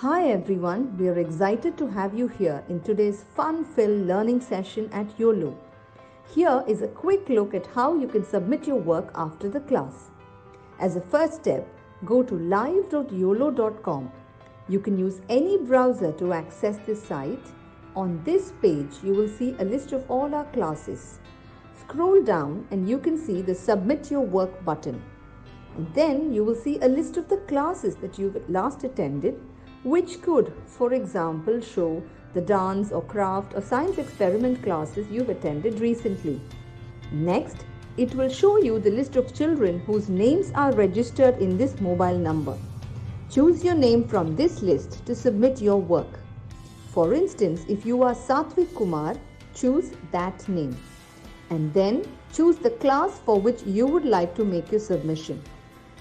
Hi everyone, we are excited to have you here in today's fun-filled learning session at Uolo. Here is a quick look at how you can submit your work after the class. As a first step, go to live.uolo.com. You can use any browser to access this site. On this page, you will see a list of all our classes. Scroll down and you can see the Submit Your Work button. And then you will see a list of the classes that you've last attended, which could, for example, show the dance or craft or science experiment classes you've attended recently. Next, it will show you the list of children whose names are registered in this mobile number. Choose your name from this list to submit your work. For instance, if you are Satvik Kumar, choose that name. And then choose the class for which you would like to make your submission.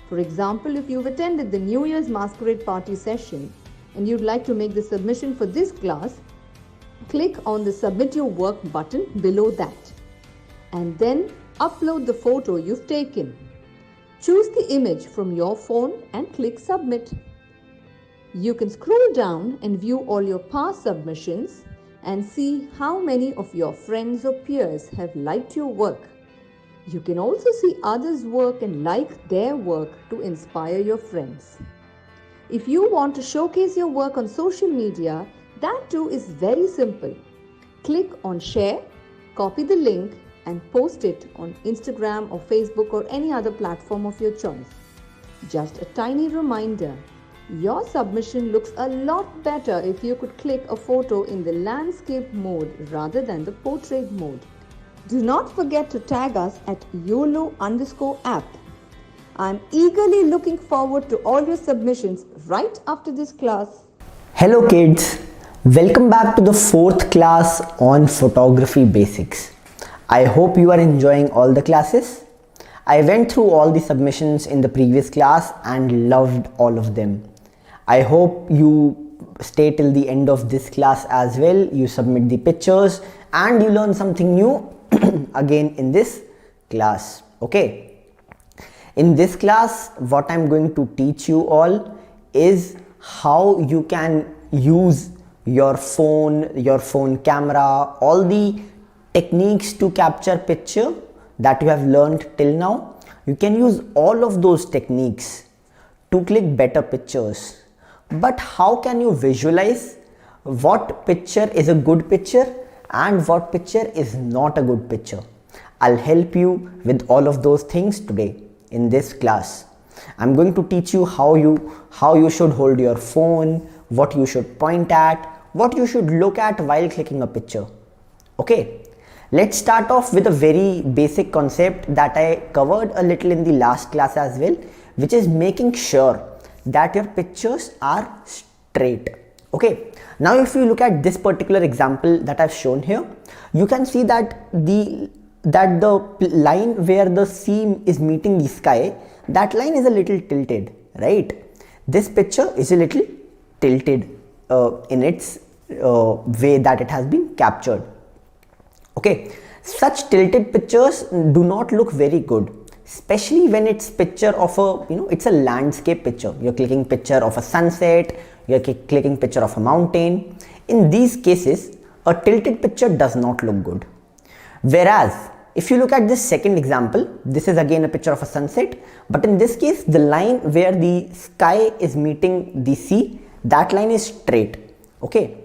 For example, if you've attended the New Year's Masquerade Party session and you'd like to make the submission for this class, click on the Submit Your Work button below that. And then upload the photo you've taken. Choose the image from your phone and click Submit. You can scroll down and view all your past submissions and see how many of your friends or peers have liked your work. You can also see others' work and like their work to inspire your friends. If you want to showcase your work on social media, that too is very simple. Click on Share, copy the link and post it on Instagram or Facebook or any other platform of your choice. Just a tiny reminder, your submission looks a lot better if you could click a photo in the landscape mode rather than the portrait mode. Do not forget to tag us at Uolo_app. I'm eagerly looking forward to all your submissions right after this class. Hello kids, welcome back to the 4th class on photography basics. I hope you are enjoying all the classes. I went through all the submissions in the previous class and loved all of them. I hope you stay till the end of this class as well. You submit the pictures and you learn something new again in this class. Okay. In this class, what I'm going to teach you all is how you can use your phone camera, all the techniques to capture picture that you have learned till now. You can use all of those techniques to click better pictures. But how can you visualize what picture is a good picture and what picture is not a good picture? I'll help you with all of those things today in this class. I'm going to teach you how you should hold your phone, what you should point at, what you should look at while clicking a picture. Okay, let's start off with a very basic concept that I covered a little in the last class as well, which is making sure that your pictures are straight. Okay, now if you look at this particular example that I've shown here, you can see that the line where the seam is meeting the sky, that line is a little tilted, right? This picture is a little tilted in its way that it has been captured. Okay, such tilted pictures do not look very good, especially when it's picture of it's a landscape picture. You're clicking picture of a sunset, you're clicking picture of a mountain. In these cases, a tilted picture does not look good. Whereas if you look at this second example, this is again a picture of a sunset, but in this case the line where the sky is meeting the sea, that line is straight. Okay,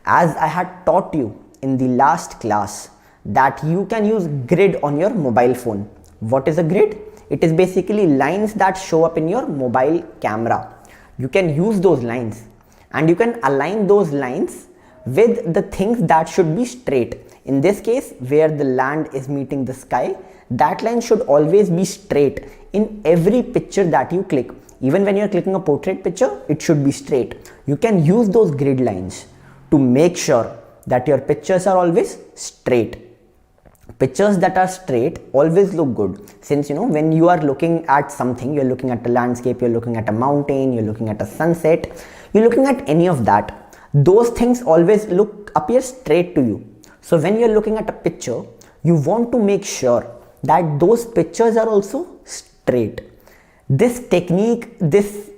as I had taught you in the last class that you can use grid on your mobile phone. What is a grid? It is basically lines that show up in your mobile camera. You can use those lines and you can align those lines with the things that should be straight. In this case, where the land is meeting the sky, that line should always be straight in every picture that you click. Even when you're clicking a portrait picture, it should be straight. You can use those grid lines to make sure that your pictures are always straight. Pictures that are straight always look good, since when you are looking at something, you're looking at a landscape, you're looking at a mountain, you're looking at a sunset, you're looking at any of that, those things always appear straight to you. So when you're looking at a picture, you want to make sure that those pictures are also straight. This technique, this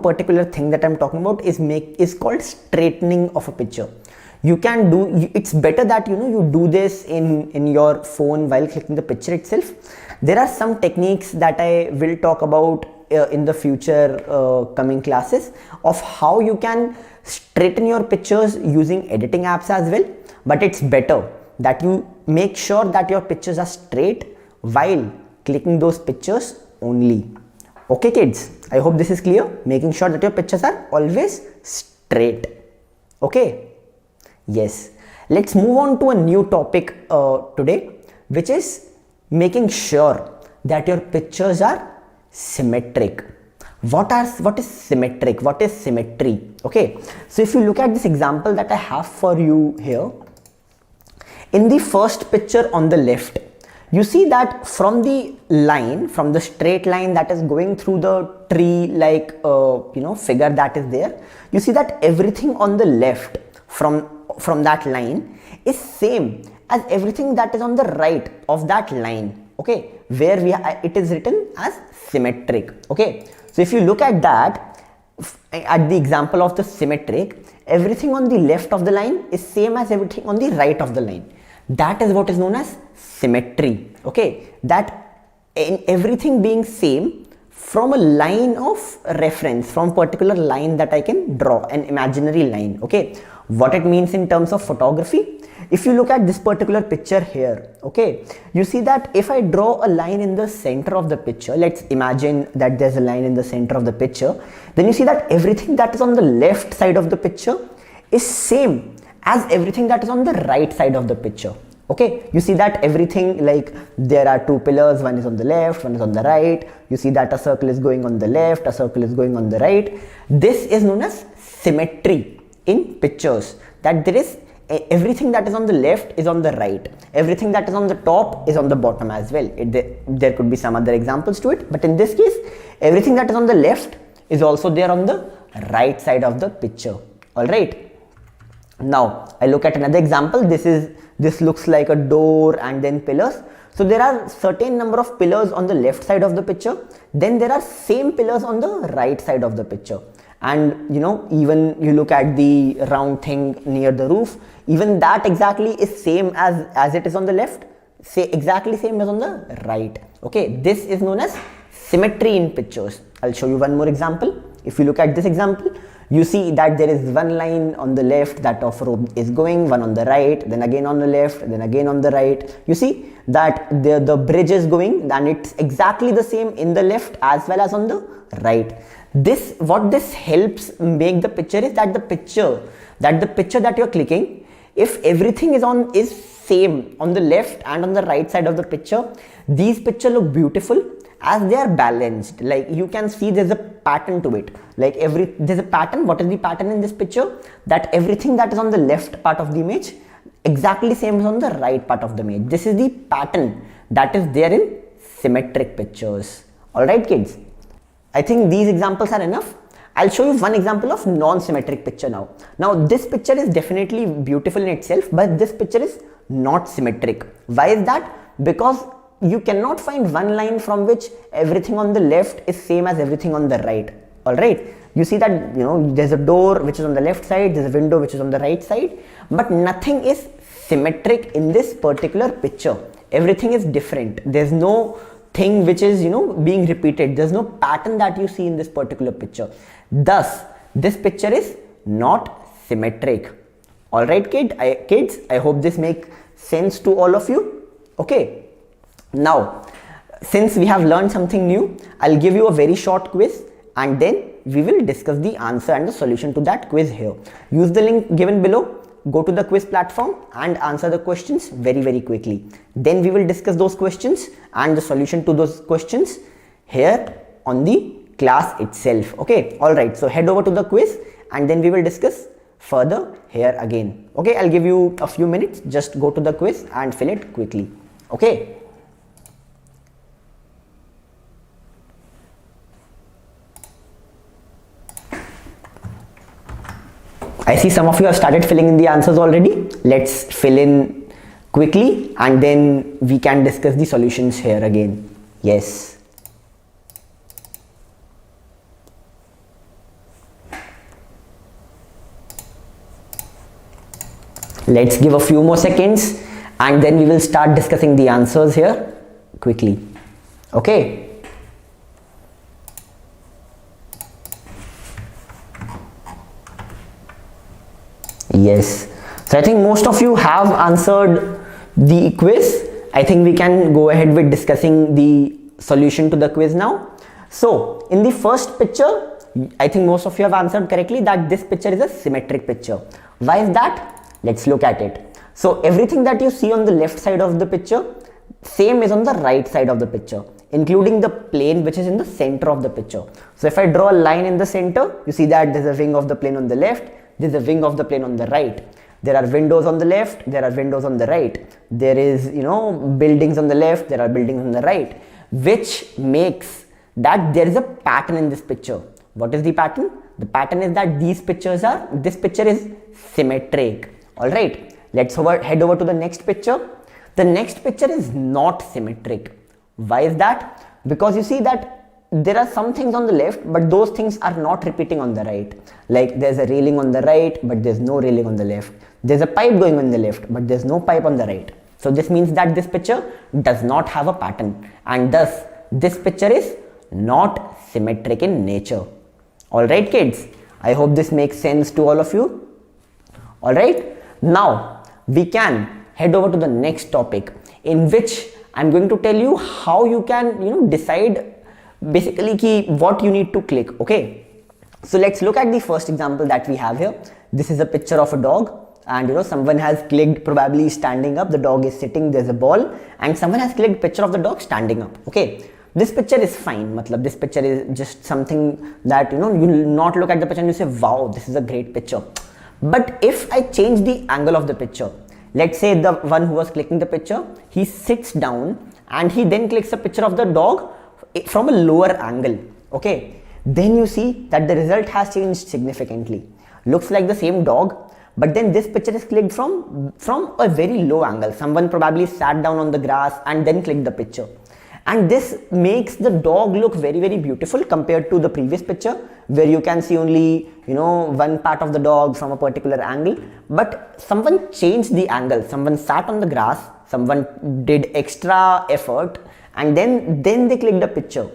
particular thing that I'm talking about is called straightening of a picture. You can do, it's better that you do this in your phone while clicking the picture itself. There are some techniques that I will talk about in the future coming classes of how you can straighten your pictures using editing apps as well, but it's better that you make sure that your pictures are straight while clicking those pictures only. Okay kids, I hope this is clear. Making sure that your pictures are always straight. Okay, yes, let's move on to a new topic today, which is making sure that your pictures are symmetric. What is symmetric? What is symmetry? Okay, so if you look at this example that I have for you here, in the first picture on the left, you see that from the straight line that is going through the tree like figure that is there, you see that everything on the left from that line is same as everything that is on the right of that line. Okay, where it is written as symmetric. Okay, so if you look at that, at the example of the symmetric, everything on the left of the line is same as everything on the right of the line. That is what is known as symmetry. Okay, that in everything being same from a line of reference, from particular line that I can draw, an imaginary line. Okay, what it means in terms of photography. If you look at this particular picture here, okay, you see that if I draw a line in the center of the picture, let's imagine that there's a line in the center of the picture, then you see that everything that is on the left side of the picture is same as everything that is on the right side of the picture. Okay, you see that everything, like there are two pillars, one is on the left, one is on the right. You see that a circle is going on the left, a circle is going on the right. This is known as symmetry in pictures, that there is everything that is on the left is on the right, everything that is on the top is on the bottom as well. There could be some other examples to it, but in this case, everything that is on the left is also there on the right side of the picture. All right. Now I look at another example. This looks like a door and then pillars. So there are certain number of pillars on the left side of the picture. Then there are same pillars on the right side of the picture. And even you look at the round thing near the roof, even that exactly is same as it is on the left, exactly same as on the right. Okay, this is known as symmetry in pictures. I'll show you one more example. If you look at this example, you see that there is one line on the left that of rope is going, one on the right, then again on the left, then again on the right. You see that the bridge is going, and it's exactly the same in the left as well as on the right. What this helps make the picture is that the picture that you're clicking, if everything is same on the left and on the right side of the picture, these pictures look beautiful as they are balanced. Like you can see there's a pattern to it. Like there's a pattern. What is the pattern in this picture? That everything that is on the left part of the image exactly same as on the right part of the image. This is the pattern that is there in symmetric pictures. All right, kids. I think these examples are enough. I'll show you one example of non-symmetric picture now. Now this picture is definitely beautiful in itself, but this picture is not symmetric. Why is that? Because you cannot find one line from which everything on the left is same as everything on the right. All right. You see that there's a door which is on the left side, there's a window which is on the right side, but nothing is symmetric in this particular picture. Everything is different. There's no thing which is being repeated. There's no pattern that you see in this particular picture. Thus this picture is not symmetric. All right, kids, I hope this makes sense to all of you. Okay, now since we have learned something new, I'll give you a very short quiz and then we will discuss the answer and the solution to that quiz here. Use the link given below. Go to the quiz platform and answer the questions very, very quickly. Then we will discuss those questions and the solution to those questions here on the class itself. Okay, all right. So head over to the quiz and then we will discuss further here again. Okay, I'll give you a few minutes. Just go to the quiz and fill it quickly. Okay. I see some of you have started filling in the answers already. Let's fill in quickly and then we can discuss the solutions here again. Yes. Let's give a few more seconds and then we will start discussing the answers here quickly. Okay. Yes. So I think most of you have answered the quiz. I think we can go ahead with discussing the solution to the quiz now. So in the first picture, I think most of you have answered correctly that this picture is a symmetric picture. Why is that? Let's look at it. So everything that you see on the left side of the picture, same is on the right side of the picture, including the plane which is in the center of the picture. So if I draw a line in the center, you see that there's a wing of the plane on the left, there's a wing of the plane on the right. There are windows on the left, there are windows on the right. There is, buildings on the left, there are buildings on the right, which makes that there is a pattern in this picture. What is the pattern? The pattern is that this picture is symmetric. Alright, let's head over to the next picture. The next picture is not symmetric. Why is that? Because you see that there are some things on the left, but those things are not repeating on the right. Like there's a railing on the right, but there's no railing on the left. There's a pipe going on the left, but there's no pipe on the right. So this means that this picture does not have a pattern, and thus this picture is not symmetric in nature. Alright kids, I hope this makes sense to all of you. Alright, now we can head over to the next topic, in which I'm going to tell you how you can decide basically what you need to click. Okay, so let's look at the first example that we have here. This is a picture of a dog, and someone has clicked probably standing up. The dog is sitting, there's a ball, and someone has clicked picture of the dog standing up. Okay, this picture is fine. This picture is just something that you not look at the picture and you say, wow, this is a great picture. But if I change the angle of the picture, let's say the one who was clicking the picture, he sits down and he then clicks a picture of the dog from a lower angle. Okay, then you see that the result has changed significantly. Looks like the same dog, but then this picture is clicked from a very low angle. Someone probably sat down on the grass and then clicked the picture, and this makes the dog look very, very beautiful compared to the previous picture, where you can see only one part of the dog from a particular angle. But someone changed the angle, someone sat on the grass, someone did extra effort, and then they clicked the picture.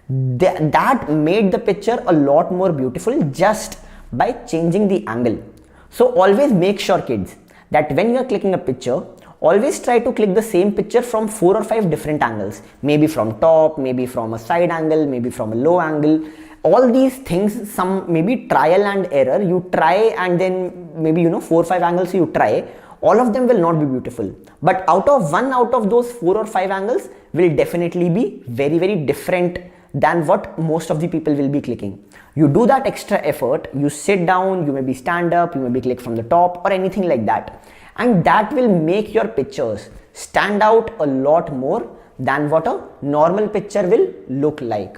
That made the picture a lot more beautiful just by changing the angle. So always make sure kids that when you are clicking a picture, always try to click the same picture from 4 or 5 different angles, maybe from top, maybe from a side angle, maybe from a low angle. All these things, some maybe trial and error, you try, and then maybe 4 or 5 angles you try. All of them will not be beautiful, but out of those 4 or 5 angles will definitely be very, very different than what most of the people will be clicking. You do that extra effort, you sit down, you maybe stand up, you maybe click from the top or anything like that, and that will make your pictures stand out a lot more than what a normal picture will look like.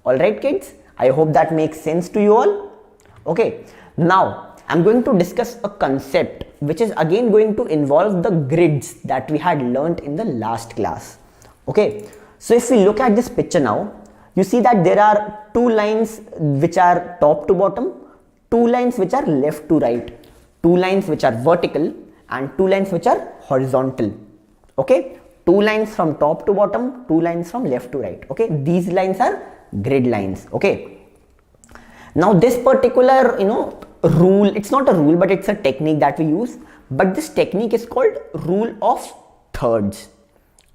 Alright kids, I hope that makes sense to you all. Okay, now I'm going to discuss a concept which is again going to involve the grids that we had learnt in the last class. Okay, so if we look at this picture now, you see that there are 2 lines which are top to bottom, 2 lines which are left to right, 2 lines which are vertical, and 2 lines which are horizontal. Okay, 2 lines from top to bottom, 2 lines from left to right. Okay, these lines are grid lines. Okay, now this particular rule, it's not a rule but it's a technique that we use, but this technique is called rule of thirds.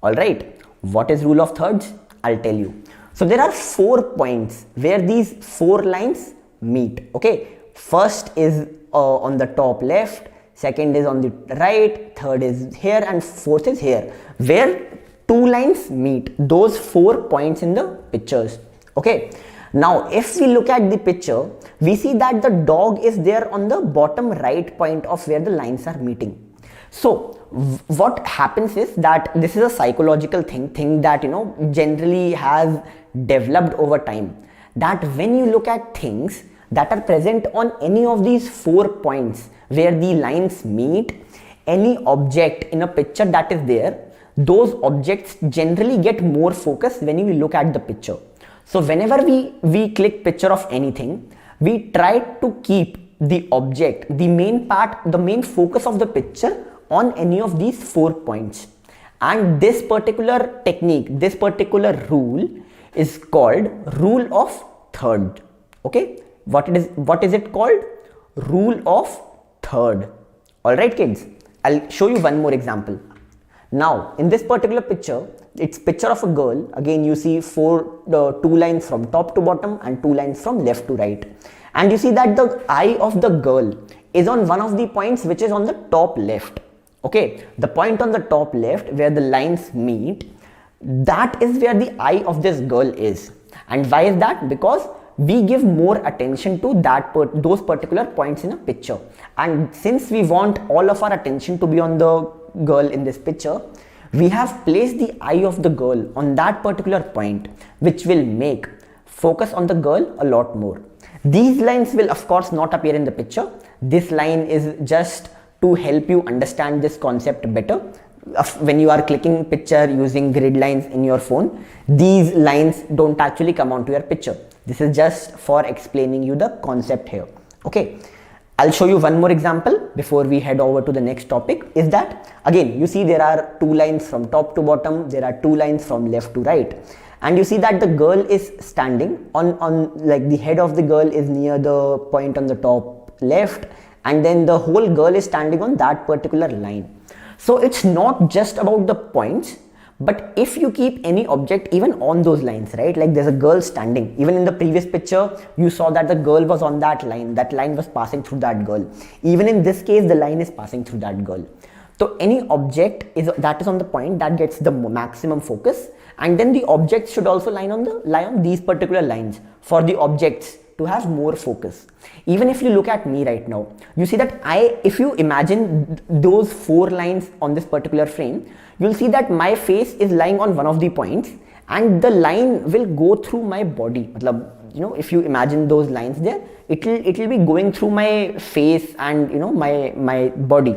Alright, what is rule of thirds? I'll tell you. So there are 4 points where these 4 lines meet. Okay, first is on the top left, second is on the right, third is here, and fourth is here, where 2 lines meet, those 4 points in the pictures. Okay, now if we look at the picture, we see that the dog is there on the bottom right point of where the lines are meeting. So what happens is that this is a psychological thing that generally has developed over time, that when you look at things that are present on any of these 4 points where the lines meet, any object in a picture that is there, those objects generally get more focus when you look at the picture. So whenever we click picture of anything, we try to keep the object, the main part, the main focus of the picture on any of these 4 points. And this particular technique, this particular rule is called rule of third. Okay, what is it called? Rule of third. All right, kids, I'll show you one more example. Now in this particular picture, it's picture of a girl. Again, you see 2 lines from top to bottom and 2 lines from left to right, and you see that the eye of the girl is on one of the points which is on the top left. Okay, the point on the top left where the lines meet, that is where the eye of this girl is. And why is that? Because we give more attention to those particular points in a picture, and since we want all of our attention to be on the girl in this picture, we have placed the eye of the girl on that particular point, which will make focus on the girl a lot more. These lines will of course not appear in the picture. This line is just to help you understand this concept better. When you are clicking picture using grid lines in your phone, these lines don't actually come onto your picture. This is just for explaining you the concept here. Okay, I'll show you one more example before we head over to the next topic. Is that, again, you see there are 2 lines from top to bottom, there are 2 lines from left to right, and you see that the girl is standing on like the head of the girl is near the point on the top left, and then the whole girl is standing on that particular line. So it's not just about the points, but if you keep any object even on those lines, right? Like there's a girl standing. Even in the previous picture, you saw that the girl was on that line. That line was passing through that girl. Even in this case, the line is passing through that girl. So any object that is on the point, that gets the maximum focus, and then the objects should also lie on these particular lines for the objects to have more focus. Even if you look at me right now, you see that if you imagine those 4 lines on this particular frame, you'll see that my face is lying on one of the points and the line will go through my body. You know, if you imagine those lines there, it will be going through my face and, you know, my body.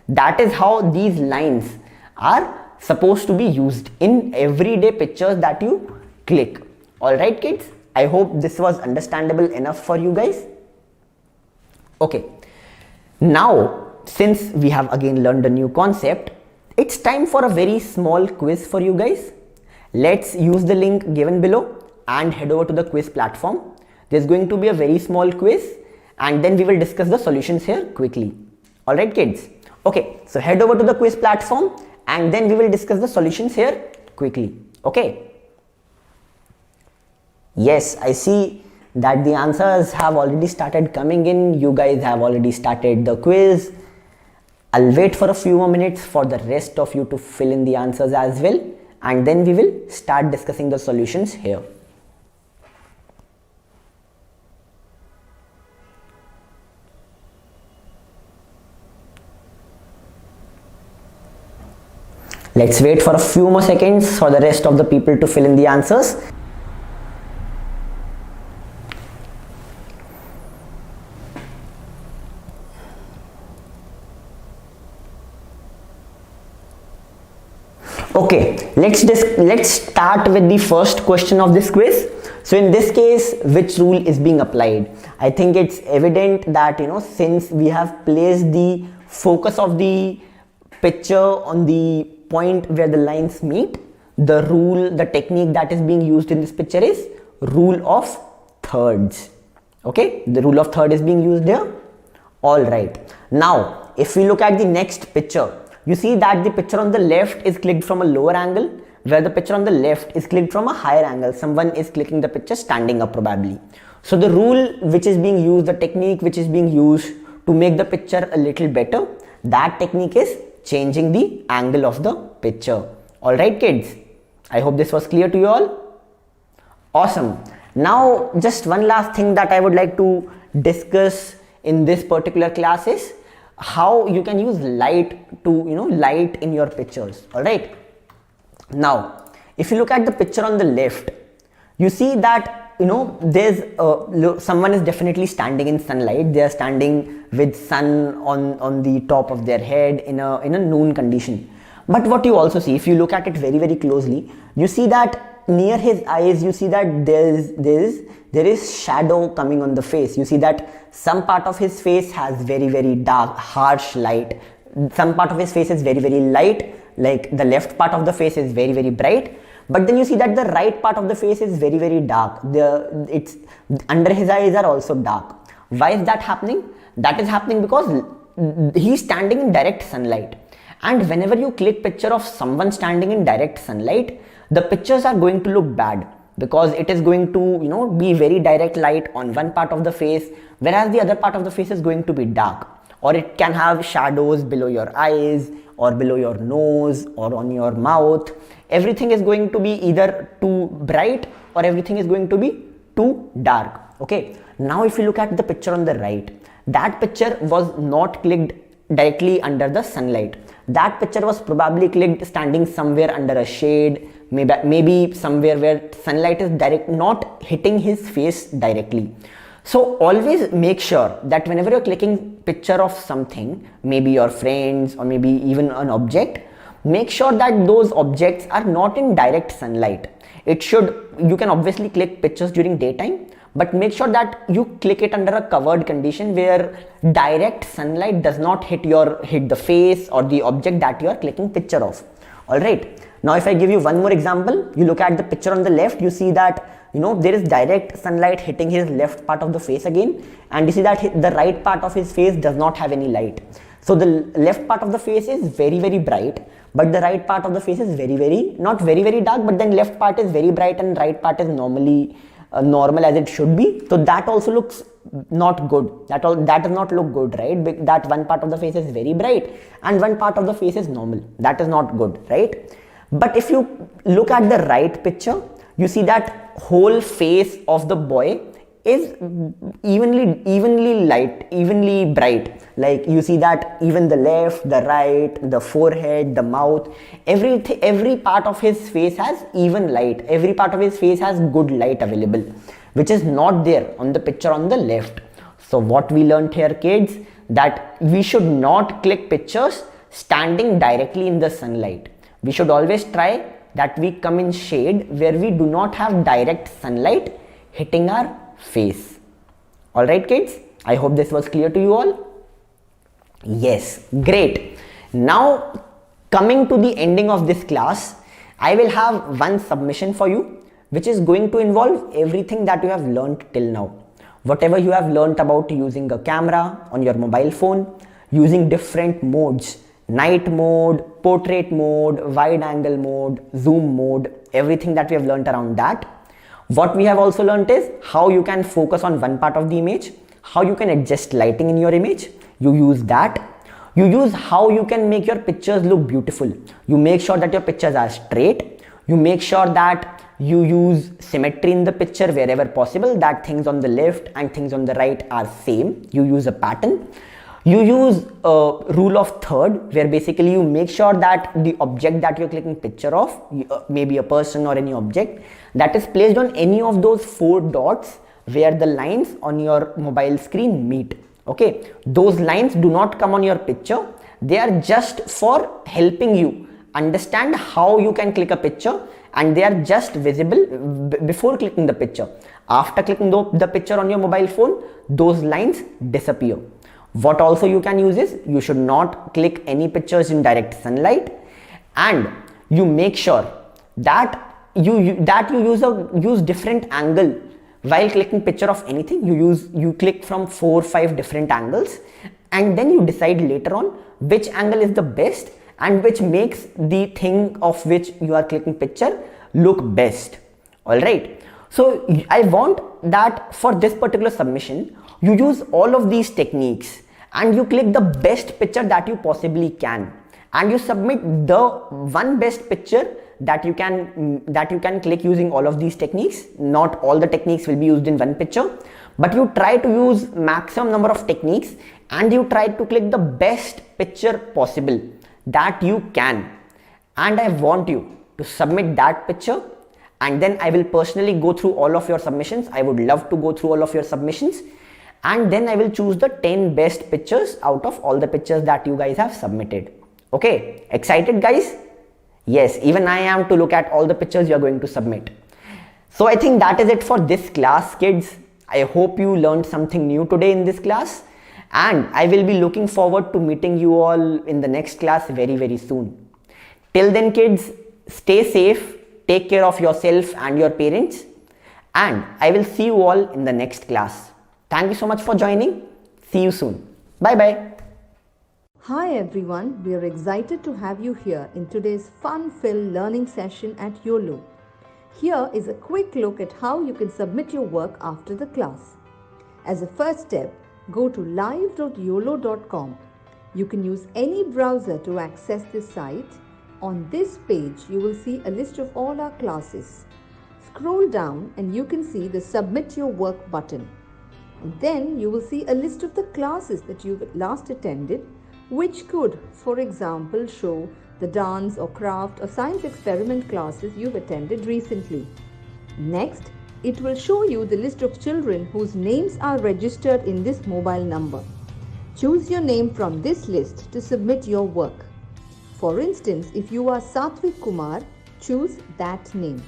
That is how these lines are supposed to be used in everyday pictures that you click. All right, kids, I hope this was understandable enough for you guys. Okay, now since we have again learned a new concept, it's time for a very small quiz for you guys. Let's use the link given below and head over to the quiz platform. There's going to be a very small quiz and then we will discuss the solutions here quickly. All right, kids. Okay, so head over to the quiz platform and then we will discuss the solutions here quickly. Okay. Yes, I see that the answers have already started coming in. You guys have already started the quiz. I'll wait for a few more minutes for the rest of you to fill in the answers as well, and then we will start discussing the solutions here. Let's wait for a few more seconds for the rest of the people to fill in the answers. Okay, let's start with the first question of this quiz. So in this case, which rule is being applied? I think it's evident that, you know, since we have placed the focus of the picture on the point where the lines meet, the technique that is being used in this picture is rule of thirds. Okay, the rule of third is being used here. All right, now if we look at the next picture, you see that the picture on the left is clicked from a lower angle, where the picture on the left is clicked from a higher angle. Someone is clicking the picture standing up probably. So the rule which is being used, the technique which is being used to make the picture a little better, that technique is changing the angle of the picture. All right, kids, I hope this was clear to you all. Awesome. Now just one last thing that I would like to discuss in this particular class is how you can use light to, you know, light in your pictures. All right, now if you look at the picture on the left, you see that, you know, there's someone is definitely standing in sunlight. They are standing with sun on the top of their head in a noon condition. But what you also see, if you look at it very closely, you see that near his eyes, you see that there is shadow coming on the face. You see that some part of his face has very dark, harsh light. Some part of his face is very light, like the left part of the face is very bright. But then you see that the right part of the face is very dark. It's under his eyes are also dark. Why is that happening? That is happening because he's standing in direct sunlight. And whenever you click picture of someone standing in direct sunlight, the pictures are going to look bad because it is going to, be very direct light on one part of the face, whereas the other part of the face is going to be dark. Or it can have shadows below your eyes or below your nose or on your mouth. Everything is going to be either too bright or everything is going to be too dark. Okay. Now if you look at the picture on the right, that picture was not clicked directly under the sunlight. That picture was probably clicked standing somewhere under a shade, maybe somewhere where sunlight is not hitting his face directly. So always make sure that whenever you're clicking picture of something, maybe your friends or maybe even an object, make sure that those objects are not in direct sunlight. You can obviously click pictures during daytime, but make sure that you click it under a covered condition where direct sunlight does not hit the face or the object that you are clicking picture of. Alright, now if I give you one more example, you look at the picture on the left, you see that there is direct sunlight hitting his left part of the face again, and you see that the right part of his face does not have any light. So the left part of the face is very bright, but the right part of the face is not very dark, but then left part is very bright and right part is normal as it should be. So that also looks not good. That does not look good, right? That one part of the face is very bright and one part of the face is normal. That is not good, right? But if you look at the right picture, you see that whole face of the boy is evenly light, evenly bright. Like you see that even the left, the right, the forehead, the mouth, every part of his face has even light. Every part of his face has good light available, which is not there on the picture on the left. So what we learned here, kids, that we should not click pictures standing directly in the sunlight. We should always try that we come in shade where we do not have direct sunlight hitting our face. Alright kids, I hope this was clear to you all. Yes, great. Now coming to the ending of this class, I will have one submission for you which is going to involve everything that you have learned till now. Whatever you have learned about using a camera on your mobile phone, using different modes, night mode, portrait mode, wide angle mode, zoom mode, everything that we have learned around that. What we have also learned is how you can focus on one part of the image, how you can adjust lighting in your image. You use that. You use how you can make your pictures look beautiful. You make sure that your pictures are straight. You make sure that you use symmetry in the picture wherever possible, that things on the left and things on the right are same. You use a pattern. You use a rule of third where basically you make sure that the object that you're clicking picture of, maybe a person or any object, that is placed on any of those 4 dots where the lines on your mobile screen meet. Okay, those lines do not come on your picture. They are just for helping you understand how you can click a picture, and they are just visible before clicking the picture. After clicking the picture on your mobile phone, those lines disappear. What also you can use is you should not click any pictures in direct sunlight, and you make sure that you use different angle while clicking picture of anything. You click from 4 or 5 different angles, and then you decide later on which angle is the best and which makes the thing of which you are clicking picture look best. All right, so I want that for this particular submission you use all of these techniques and you click the best picture that you possibly can, and you submit the one best picture that you can click using all of these techniques. Not all the techniques will be used in one picture, but you try to use maximum number of techniques and you try to click the best picture possible that you can, and I want you to submit that picture, and then I will personally go through all of your submissions. I would love to go through all of your submissions, and then I will choose the 10 best pictures out of all the pictures that you guys have submitted. Okay, excited guys? Yes, even I am, to look at all the pictures you are going to submit. So I think that is it for this class, kids. I hope you learned something new today in this class, and I will be looking forward to meeting you all in the next class very, very soon. Till then, kids, stay safe, take care of yourself and your parents, and I will see you all in the next class. Thank you so much for joining. See you soon. Bye bye. Hi everyone, we are excited to have you here in today's fun-filled learning session at Uolo. Here is a quick look at how you can submit your work after the class. As a first step, go to live.uolo.com. You can use any browser to access this site. On this page, you will see a list of all our classes. Scroll down and you can see the Submit Your Work button. And then you will see a list of the classes that you've last attended, which could, for example, show the dance or craft or science experiment classes you've attended recently. Next, it will show you the list of children whose names are registered in this mobile number. Choose your name from this list to submit your work. For instance, if you are Satvik Kumar, choose that name.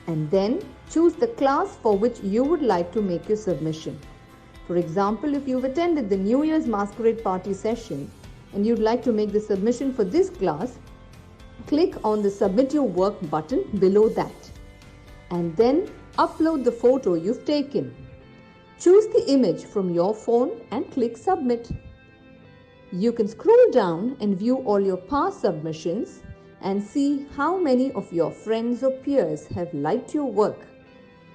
And then choose the class for which you would like to make your submission. For example, if you've attended the New Year's Masquerade Party session, and you'd like to make the submission for this class, click on the Submit Your Work button below that. And then upload the photo you've taken. Choose the image from your phone and click Submit. You can scroll down and view all your past submissions and see how many of your friends or peers have liked your work.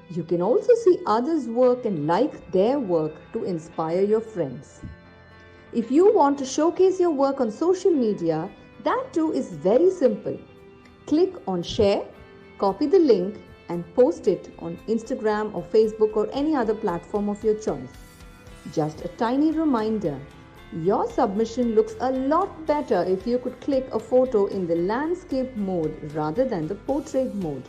You can also see others' work and like their work to inspire your friends. If you want to showcase your work on social media, that too is very simple. Click on Share, copy the link and post it on Instagram or Facebook or any other platform of your choice. Just a tiny reminder, your submission looks a lot better if you could click a photo in the landscape mode rather than the portrait mode.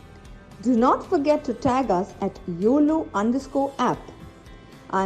Do not forget to tag us at Uolo_app